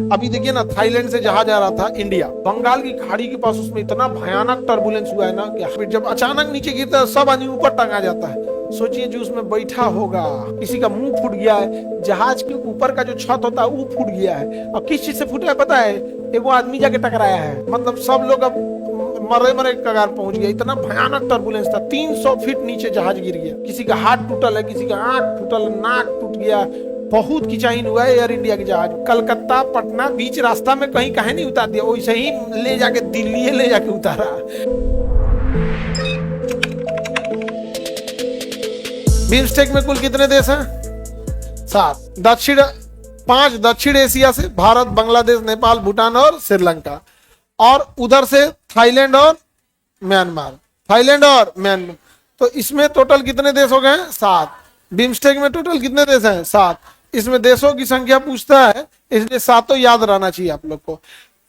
अभी देखिए ना, थाईलैंड से जहाज आ रहा था इंडिया, बंगाल की खाड़ी के पास, उसमें इतना भयानक टर्बुलेंस हुआ है ना कि फिर जब अचानक नीचे गिरता है सब आदमी ऊपर टंगा जाता है। सोचिए जो उसमें बैठा होगा, किसी का मुंह फूट गया है, जहाज के ऊपर का जो छत होता है वो फूट गया है। और किस चीज से फूटा है पता है? एगो आदमी जाके टकराया है, मतलब सब लोग अब मरे मरे कगार पहुंच गया। इतना भयानक टर्बुलेंस था, 300 फीट नीचे जहाज गिर गया। किसी का हाथ टूटल है, किसी का आंख टूटल, नाक टूट गया। बहुत किचाइन हुआ है एयर इंडिया के जहाज। कलकत्ता पटना बीच रास्ता में कहीं कहीं नहीं उतार दिया, वैसे ही ले जाके दिल्ली ले जाके उतारा। बिम्स्टेक में कुल कितने देश हैं? 7। 5 दक्षिण एशिया से भारत, बांग्लादेश, नेपाल, भूटान और श्रीलंका, और उधर से थाईलैंड और म्यांमार। तो इसमें टोटल कितने देश हो गए? 7। बिम्स्टेक में टोटल कितने देश हैं? 7। इसमें देशों की संख्या पूछता है, इसलिए 7 याद रहना चाहिए आप लोग को।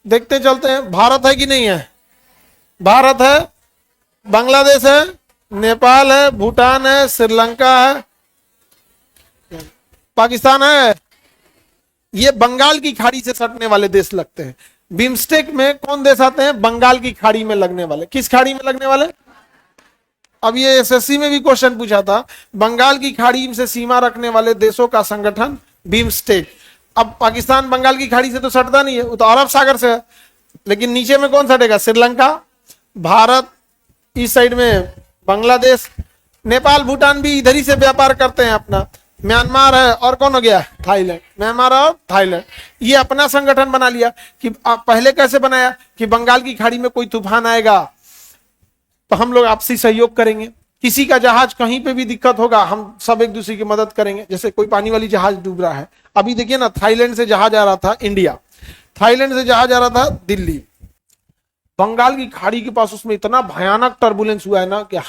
देखते चलते हैं, भारत है कि नहीं है? भारत है, बांग्लादेश है, नेपाल है, भूटान है, श्रीलंका है, पाकिस्तान है। ये बंगाल की खाड़ी से सटने वाले देश लगते हैं। बिम्स्टेक में कौन देश आते हैं? बंगाल की खाड़ी में लगने वाले। किस खाड़ी में लगने वाले? अब ये एसएससी में भी क्वेश्चन पूछा था, बंगाल की खाड़ी से सीमा रखने वाले देशों का संगठन बिम्स्टेक। अब पाकिस्तान बंगाल की खाड़ी से तो सटता नहीं है, वो तो अरब सागर से है, लेकिन नीचे में कौन सटेगा? श्रीलंका, भारत, इस साइड में बांग्लादेश, नेपाल, भूटान भी इधर ही से व्यापार करते हैं अपना, म्यांमार है, और कौन हो गया? थाईलैंड। म्यांमार और थाईलैंड ये अपना संगठन बना लिया। कि पहले कैसे बनाया कि बंगाल की खाड़ी में कोई तूफान आएगा तो हम लोग आपसी सहयोग करेंगे, किसी का जहाज कहीं पे भी दिक्कत होगा हम सब एक दूसरे की मदद करेंगे। जैसे कोई पानी वाली जहाज डूब रहा है, अभी देखिए ना, थाईलैंड से जहाज आ रहा था इंडिया, थाईलैंड से जहाज आ रहा था दिल्ली, बंगाल की खाड़ी के पास, उसमें इतना भयानक टर्बुलेंस हुआ है ना कि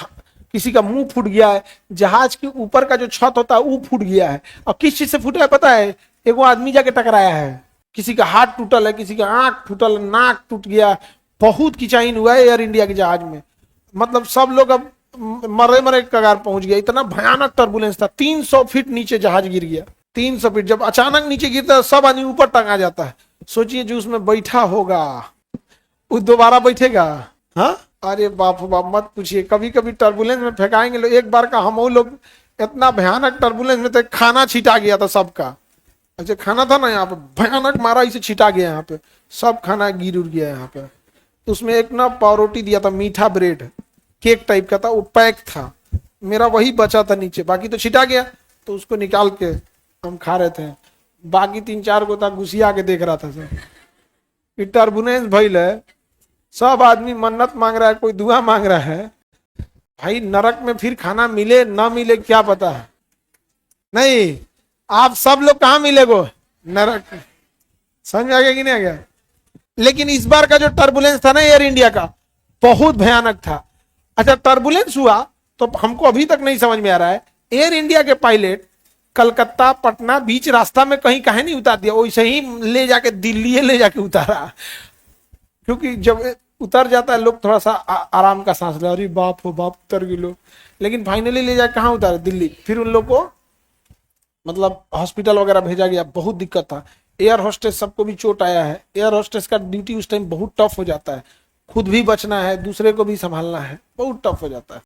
किसी का मुंह फूट गया है, जहाज के ऊपर का जो छत होता है वो फूट गया है। और किस चीज से फूटा है पता है? एगो आदमी जाके टकराया है, किसी का हाथ टूटल है, किसी का आंख टूटल, नाक टूट गया। बहुत किचाइन हुआ है एयर इंडिया के जहाज में, मतलब सब लोग अब मरे मरे कगार पहुंच गया। इतना भयानक टर्बुलेंस था, 300 फीट नीचे जहाज गिर गया। 300 फीट जब अचानक नीचे गिरता है सब आदमी ऊपर टंगा जाता है। सोचिए जो उसमें बैठा होगा वो दोबारा बैठेगा? हाँ, अरे बाप बाप मत पूछिए। कभी कभी टर्बुलेंस में फेंकाएंगे लोग। एक बार का हम लोग इतना भयानक टर्बुलेंस में तो खाना छिटा गया था सबका। अच्छा खाना था ना यहाँ पे, भयानक मारा इसे छिटा गया, यहाँ पे सब खाना गिर उड़ गया यहाँ पे। तो उसमें एक ना पावरोटी दिया था, मीठा ब्रेड केक टाइप का था, वो पैक था, मेरा वही बचा था नीचे, बाकी तो छिटा गया। तो उसको निकाल के हम खा रहे थे, बाकी 3-4 को था घुसिया के देख रहा था सब। टर्बुलेंस भइल है, सब आदमी मन्नत मांग रहा है, कोई दुआ मांग रहा है। भाई नरक में फिर खाना मिले ना मिले क्या पता है? नहीं, आप सब लोग कहाँ मिलेगो? नरक। समझ आ गया कि नहीं आ गया? लेकिन इस बार का जो टर्बुलेंस था ना एयर इंडिया का, बहुत भयानक था। अच्छा टर्बुलेंस हुआ तो हमको अभी तक नहीं समझ में आ रहा है, एयर इंडिया के पायलट कलकत्ता पटना बीच रास्ता में कहीं कहीं नहीं उतार दिया, वैसे ही ले जाके दिल्ली ले जाके उतारा। क्योंकि जब उतर जाता है लोग थोड़ा सा आराम का सांस ले, अरे बाप हो बाप उतर गए लोग, लेकिन फाइनली ले जाके कहाँ उतारे? दिल्ली। फिर उन लोग को मतलब हॉस्पिटल वगैरह भेजा गया, बहुत दिक्कत था। एयर होस्टेस सबको भी चोट आया है। एयर होस्टेस का ड्यूटी उस टाइम बहुत टफ हो जाता है, खुद भी बचना है, दूसरे को भी संभालना है, बहुत टफ हो जाता है।